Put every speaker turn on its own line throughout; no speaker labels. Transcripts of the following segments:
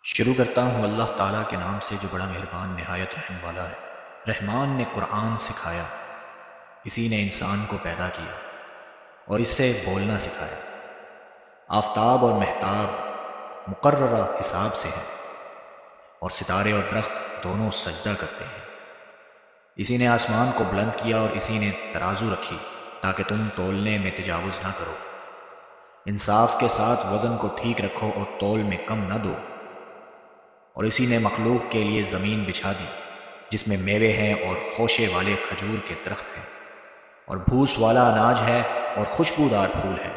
شروع کرتا ہوں اللہ تعالیٰ کے نام سے جو بڑا مہربان نہایت رحم والا ہے۔ رحمان نے قرآن سکھایا، اسی نے انسان کو پیدا کیا اور اس سے بولنا سکھایا۔ آفتاب اور مہتاب مقررہ حساب سے ہیں اور ستارے اور درخت دونوں سجدہ کرتے ہیں۔ اسی نے آسمان کو بلند کیا اور اسی نے ترازو رکھی تاکہ تم تولنے میں تجاوز نہ کرو۔ انصاف کے ساتھ وزن کو ٹھیک رکھو اور تول میں کم نہ دو۔ اور اسی نے مخلوق کے لیے زمین بچھا دی جس میں میوے ہیں اور خوشے والے کھجور کے درخت ہیں اور بھوس والا اناج ہے اور خوشبودار پھول ہے۔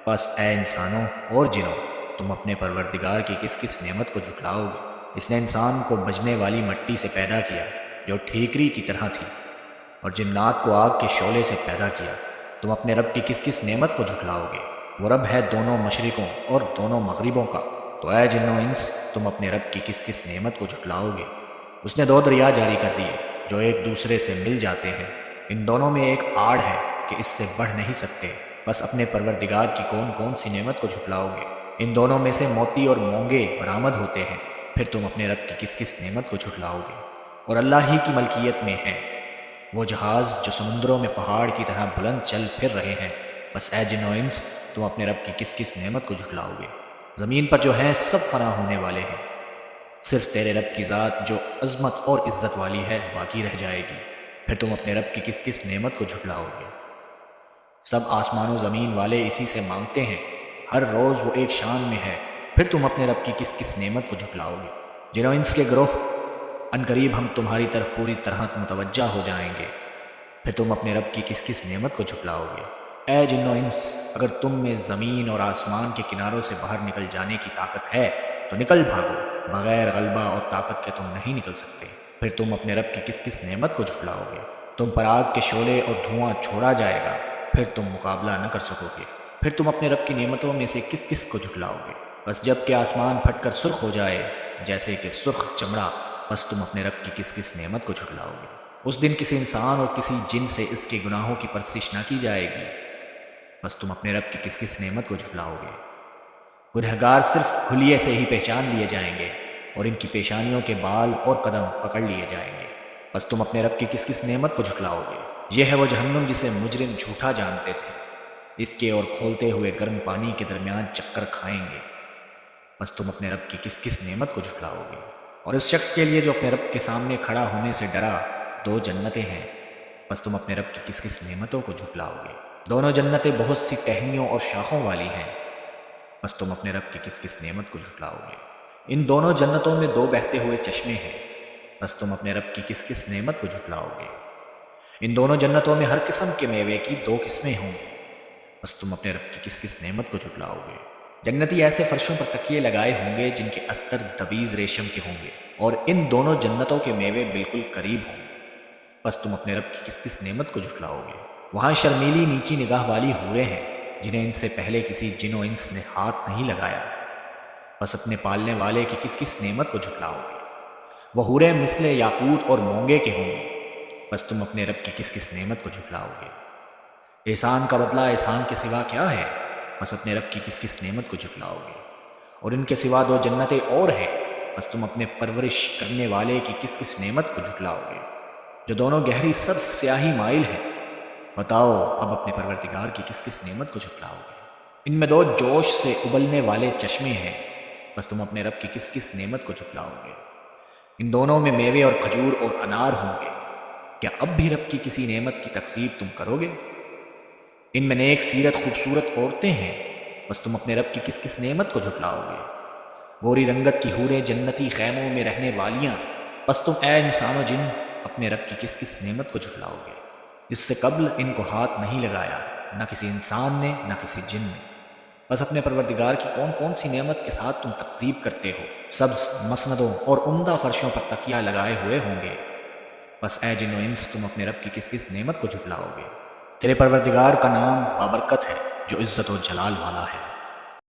بس اے انسانوں اور جنوں، تم اپنے پروردگار کی کس کس نعمت کو جھٹلاؤ گے؟ اس نے انسان کو بجنے والی مٹی سے پیدا کیا جو ٹھیکری کی طرح تھی، اور جنات کو آگ کے شعلے سے پیدا کیا۔ تم اپنے رب کی کس کس نعمت کو جھٹلاؤ گے؟ وہ رب ہے دونوں مشرقوں اور دونوں مغربوں کا۔ تو اے جنو انس، تم اپنے رب کی کس کس نعمت کو جھٹلاؤ گے؟ اس نے 2 دریا جاری کر دیے جو ایک دوسرے سے مل جاتے ہیں، ان دونوں میں ایک آڑ ہے کہ اس سے بڑھ نہیں سکتے۔ بس اپنے پروردگار کی کون کون سی نعمت کو جھٹلاؤ گے؟ ان دونوں میں سے موتی اور مونگے برآمد ہوتے ہیں، پھر تم اپنے رب کی کس کس نعمت کو جھٹلاؤ گے؟ اور اللہ ہی کی ملکیت میں ہے وہ جہاز جو سمندروں میں پہاڑ کی طرح بلند چل پھر رہے ہیں۔ بس اے جن و انس، تم اپنے رب کی کس کس نعمت کو جھٹلاؤ گے؟ زمین پر جو ہیں سب فنا ہونے والے ہیں، صرف تیرے رب کی ذات جو عظمت اور عزت والی ہے باقی رہ جائے گی۔ پھر تم اپنے رب کی کس کس نعمت کو جھٹلاؤ گے؟ سب آسمان و زمین والے اسی سے مانگتے ہیں، ہر روز وہ ایک شان میں ہے۔ پھر تم اپنے رب کی کس کس نعمت کو جھٹلاؤ گے؟ جنوں انس کے گروہ، عنقریب ہم تمہاری طرف پوری طرح متوجہ ہو جائیں گے۔ پھر تم اپنے رب کی کس کس نعمت کو جھٹلاؤ گے؟ اے جن و انس، اگر تم میں زمین اور آسمان کے کناروں سے باہر نکل جانے کی طاقت ہے تو نکل بھاگو، بغیر غلبہ اور طاقت کے تم نہیں نکل سکتے۔ پھر تم اپنے رب کی کس کس نعمت کو جھٹلاؤ گے؟ تم پر آگ کے شعلے اور دھواں چھوڑا جائے گا، پھر تم مقابلہ نہ کر سکو گے۔ پھر تم اپنے رب کی نعمتوں میں سے کس کس کو جھٹلاؤ گے؟ بس جب کہ آسمان پھٹ کر سرخ ہو جائے جیسے کہ سرخ چمڑا، بس تم اپنے رب کی کس کس نعمت کو جھٹلاؤ گے؟ اس دن کسی انسان اور کسی جن سے اس کے گناہوں کی پرسش نہ کی جائے گی، بس تم اپنے رب کی کس کس نعمت کو جھٹلاؤ گے؟ گنہگار صرف حلیے سے ہی پہچان لیے جائیں گے اور ان کی پیشانیوں کے بال اور قدم پکڑ لیے جائیں گے۔ بس تم اپنے رب کی کس کس نعمت کو جھٹلاؤ گے؟ یہ ہے وہ جہنم جسے مجرم جھوٹا جانتے تھے، اس کے اور کھولتے ہوئے گرم پانی کے درمیان چکر کھائیں گے۔ بس تم اپنے رب کی کس کس نعمت کو جھٹلاؤ گے؟ اور اس شخص کے لیے جو اپنے رب کے سامنے کھڑا ہونے سے ڈرا 2 جنتیں ہیں، بس تم اپنے رب کی کس کس نعمتوں کو جھٹلاؤ گے؟ دونوں جنتیں بہت سی ٹہنیوں اور شاخوں والی ہیں، بس تم اپنے رب کی کس کس نعمت کو جھٹلاؤ گے؟ ان دونوں جنتوں میں 2 بہتے ہوئے چشمے ہیں، بس تم اپنے رب کی کس کس نعمت کو جھٹلاؤ گے؟ ان دونوں جنتوں میں ہر قسم کے میوے کی 2 قسمیں ہوں گی، بس تم اپنے رب کی کس کس نعمت کو جھٹلاؤ گے؟ جنتی ایسے فرشوں پر تکیے لگائے ہوں گے جن کے استر دبیز ریشم کے ہوں گے، اور ان دونوں جنتوں کے میوے بالکل قریب ہوں گے، بس تم اپنے رب کی کس کس نعمت کو جھٹلاؤ گے؟ وہاں شرمیلی نیچی نگاہ والی حوریں ہیں جنہیں ان سے پہلے کسی جن و انس نے ہاتھ نہیں لگایا، بس اپنے پالنے والے کی کس کس نعمت کو جھٹلاؤ گے؟ وہ حوریں مثل یاقوت اور مونگے کے ہوں گے، بس تم اپنے رب کی کس کس نعمت کو جھٹلاؤ گے؟ احسان کا بدلہ احسان کے سوا کیا ہے؟ بس اپنے رب کی کس کس نعمت کو جھٹلاؤ گے؟ اور ان کے سوا 2 جنتیں اور ہیں، بس تم اپنے پرورش کرنے والے کی کس کس نعمت کو جھٹلاؤ گے؟ جو دونوں گہری سبز سیاہی مائل ہیں، بتاؤ اب اپنے پروردگار کی کس کس نعمت کو جھٹلاؤ گے؟ ان میں 2 جوش سے ابلنے والے چشمے ہیں، بس تم اپنے رب کی کس کس نعمت کو جھٹلاؤ گے؟ ان دونوں میں میوے اور کھجور اور انار ہوں گے، کیا اب بھی رب کی کسی نعمت کی تکذیب تم کرو گے؟ ان میں نیک سیرت خوبصورت عورتیں ہیں، بس تم اپنے رب کی کس کس نعمت کو جھٹلاؤ گے؟ گوری رنگت کی حوریں جنتی خیموں میں رہنے والیاں، بس تم اے انسان و جن اپنے رب کی کس کس نعمت کو جھٹلاؤ گے؟ اس سے قبل ان کو ہاتھ نہیں لگایا، نہ کسی انسان نے نہ کسی جن نے، بس اپنے پروردگار کی کون کون سی نعمت کے ساتھ تم تکذیب کرتے ہو؟ سبز مسندوں اور عمدہ فرشوں پر تکیہ لگائے ہوئے ہوں گے، بس اے جن و انس تم اپنے رب کی کس کس نعمت کو جھٹلاؤ گے؟ تیرے پروردگار کا نام بابرکت ہے جو عزت و جلال والا ہے۔